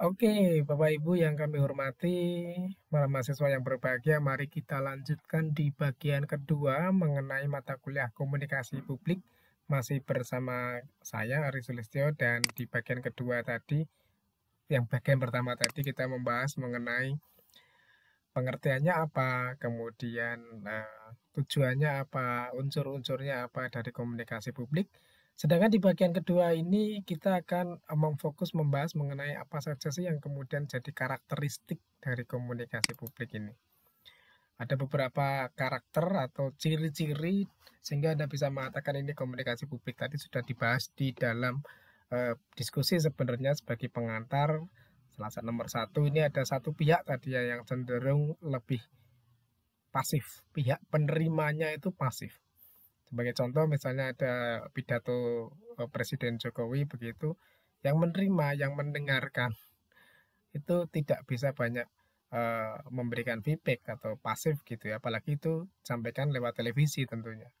Oke, Bapak Ibu yang kami hormati, para mahasiswa yang berbahagia, mari kita lanjutkan di bagian kedua mengenai mata kuliah komunikasi publik. Masih bersama saya, Ari Sulistyo, dan di bagian kedua tadi, yang bagian pertama tadi kita membahas mengenai pengertiannya apa, kemudian tujuannya apa, unsur-unsurnya apa dari komunikasi publik. Sedangkan di bagian kedua ini kita akan memfokus membahas mengenai apa saja sih yang kemudian jadi karakteristik dari komunikasi publik ini. Ada beberapa karakter atau ciri-ciri sehingga Anda bisa mengatakan ini komunikasi publik tadi sudah dibahas di dalam diskusi sebenarnya sebagai pengantar. Salah satu nomor satu ini ada satu pihak tadi ya yang cenderung lebih pasif, pihak penerimanya itu pasif. Sebagai contoh misalnya ada pidato Presiden Jokowi begitu, yang menerima, yang mendengarkan itu tidak bisa banyak memberikan feedback atau pasif gitu ya, apalagi itu sampaikan lewat televisi tentunya.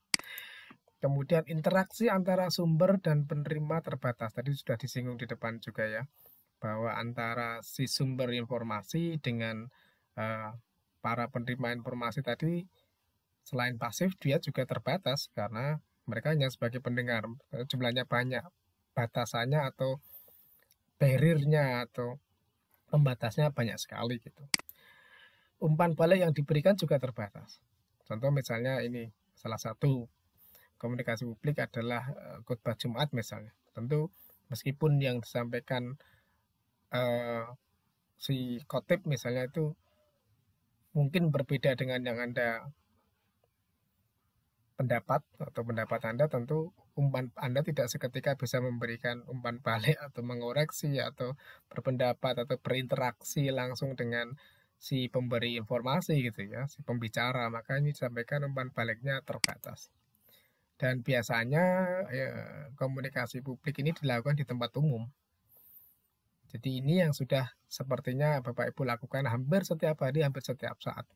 Kemudian interaksi antara sumber dan penerima terbatas. Tadi sudah disinggung di depan juga ya, bahwa antara si sumber informasi dengan uh, para penerima informasi tadi selain pasif dia juga terbatas karena mereka hanya sebagai pendengar, jumlahnya banyak, batasannya atau barriernya atau pembatasnya banyak sekali gitu. Umpan balik yang diberikan juga terbatas. Contoh misalnya ini salah satu komunikasi publik adalah khotbah Jumat misalnya. Tentu meskipun yang disampaikan uh, si khotib misalnya itu mungkin berbeda dengan yang Anda pendapat atau pendapat Anda, tentu umpan Anda tidak seketika bisa memberikan umpan balik atau mengoreksi atau berpendapat atau berinteraksi langsung dengan si pemberi informasi gitu ya, si pembicara. Maka ini disampaikan umpan baliknya terbatas. Dan biasanya ya, komunikasi publik ini dilakukan di tempat umum. Jadi ini yang sudah sepertinya Bapak Ibu lakukan hampir setiap hari, hampir setiap saat.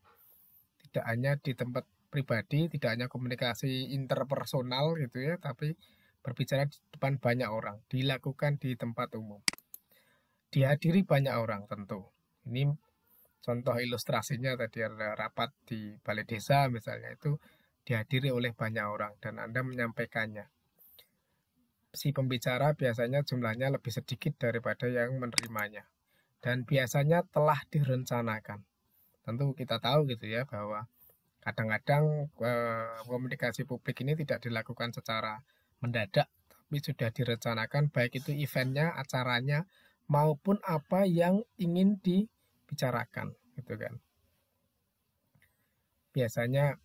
Tidak hanya di tempat pribadi, tidak hanya komunikasi interpersonal gitu ya, tapi berbicara di depan banyak orang, dilakukan di tempat umum. Dihadiri banyak orang tentu. Ini contoh ilustrasinya tadi ada rapat di balai desa misalnya itu dihadiri oleh banyak orang dan Anda menyampaikannya. Si pembicara biasanya jumlahnya lebih sedikit daripada yang menerimanya. Dan biasanya telah direncanakan. Tentu kita tahu gitu ya bahwa kadang-kadang komunikasi publik ini tidak dilakukan secara mendadak, tapi sudah direncanakan baik itu eventnya, acaranya, maupun apa yang ingin dibicarakan, gitu kan. Biasanya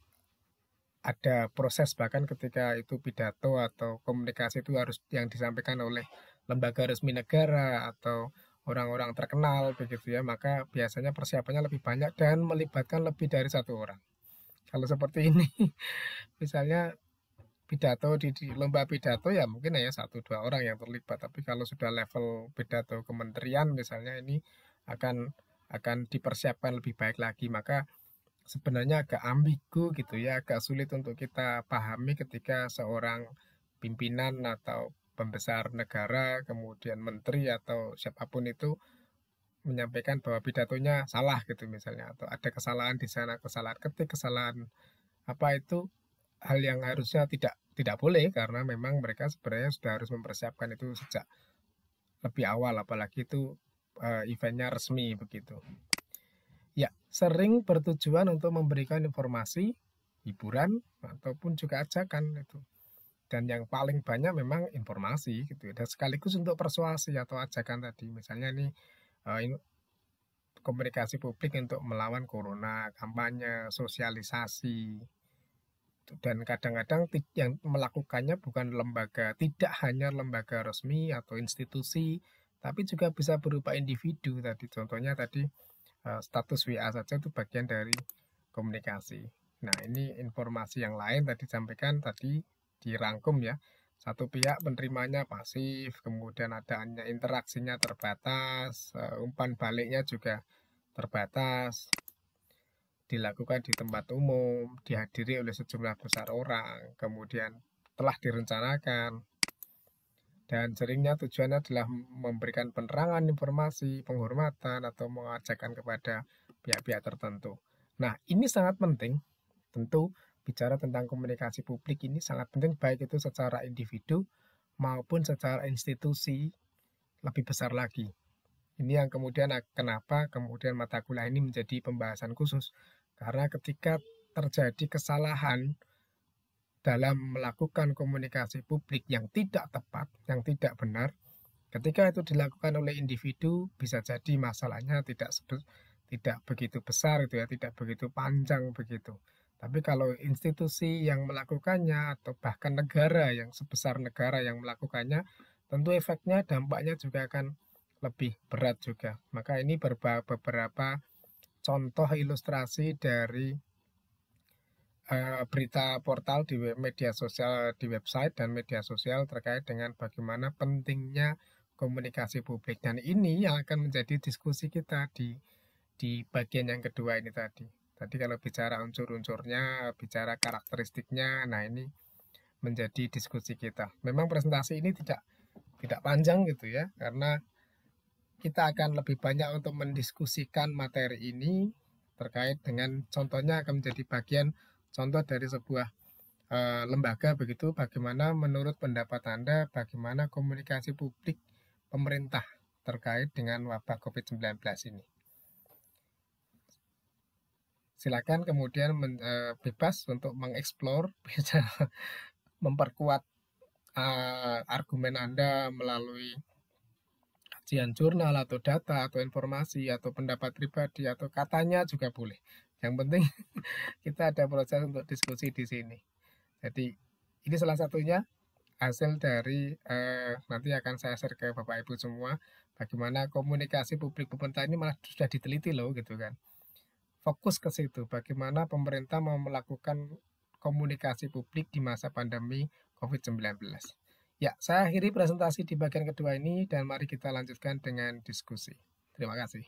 ada proses bahkan ketika itu pidato atau komunikasi itu harus yang disampaikan oleh lembaga resmi negara atau orang-orang terkenal begitu ya, maka biasanya persiapannya lebih banyak dan melibatkan lebih dari satu orang. Kalau seperti ini, misalnya pidato di lomba pidato ya mungkin hanya satu dua orang yang terlibat. Tapi kalau sudah level pidato kementerian misalnya ini akan akan dipersiapkan lebih baik lagi. Maka sebenarnya agak ambigu gitu ya, agak sulit untuk kita pahami ketika seorang pimpinan atau pembesar negara, kemudian menteri atau siapapun itu menyampaikan bahwa pidatonya salah gitu misalnya atau ada kesalahan di sana, kesalahan ketik, kesalahan apa itu hal yang harusnya tidak boleh karena memang mereka sebenarnya sudah harus mempersiapkan itu sejak lebih awal apalagi itu eventnya resmi begitu. Ya, sering bertujuan untuk memberikan informasi, hiburan ataupun juga ajakan itu. Dan yang paling banyak memang informasi gitu ya. Dan sekaligus untuk persuasi atau ajakan tadi. Misalnya nih komunikasi publik untuk melawan corona, kampanye, sosialisasi, dan kadang-kadang yang melakukannya bukan lembaga, tidak hanya lembaga resmi atau institusi, tapi juga bisa berupa individu tadi. Contohnya tadi status WA saja itu bagian dari komunikasi. Nah, ini informasi yang lain tadi sampaikan tadi dirangkum ya. Satu pihak penerimanya pasif, kemudian adanya interaksinya terbatas, umpan baliknya juga terbatas, dilakukan di tempat umum, dihadiri oleh sejumlah besar orang, kemudian telah direncanakan, dan seringnya tujuannya adalah memberikan penerangan informasi, penghormatan, atau mengajarkan kepada pihak-pihak tertentu. Nah, ini sangat penting. Tentu bicara tentang komunikasi publik ini sangat penting, baik itu secara individu maupun secara institusi lebih besar lagi. Ini yang kemudian kenapa kemudian mata kuliah ini menjadi pembahasan khusus. Karena ketika terjadi kesalahan dalam melakukan komunikasi publik yang tidak tepat, yang tidak benar, ketika itu dilakukan oleh individu, bisa jadi masalahnya tidak begitu besar itu ya, tidak begitu panjang begitu. Tapi kalau institusi yang melakukannya atau bahkan negara yang sebesar negara yang melakukannya, tentu efeknya, dampaknya juga akan lebih berat juga. Maka ini beberapa contoh ilustrasi dari berita portal di media sosial, di website dan media sosial terkait dengan bagaimana pentingnya komunikasi publik, dan ini yang akan menjadi diskusi kita di bagian yang kedua ini tadi. Tadi kalau bicara unsur-unsurnya, bicara karakteristiknya, nah ini menjadi diskusi kita. Memang presentasi ini tidak panjang gitu ya, karena kita akan lebih banyak untuk mendiskusikan materi ini terkait dengan contohnya akan menjadi bagian contoh dari sebuah lembaga begitu, bagaimana menurut pendapat Anda, bagaimana komunikasi publik pemerintah terkait dengan wabah COVID-19 ini. Silakan kemudian bebas untuk mengeksplor, bisa memperkuat argumen Anda melalui kajian jurnal atau data atau informasi atau pendapat pribadi atau katanya juga boleh. Yang penting kita ada proses untuk diskusi di sini. Jadi ini salah satunya hasil dari nanti akan saya share ke Bapak Ibu semua, bagaimana komunikasi publik pemerintah ini malah sudah diteliti loh gitu kan. Fokus ke situ, bagaimana pemerintah mau melakukan komunikasi publik di masa pandemi COVID-19. Ya, saya akhiri presentasi di bagian kedua ini dan mari kita lanjutkan dengan diskusi. Terima kasih.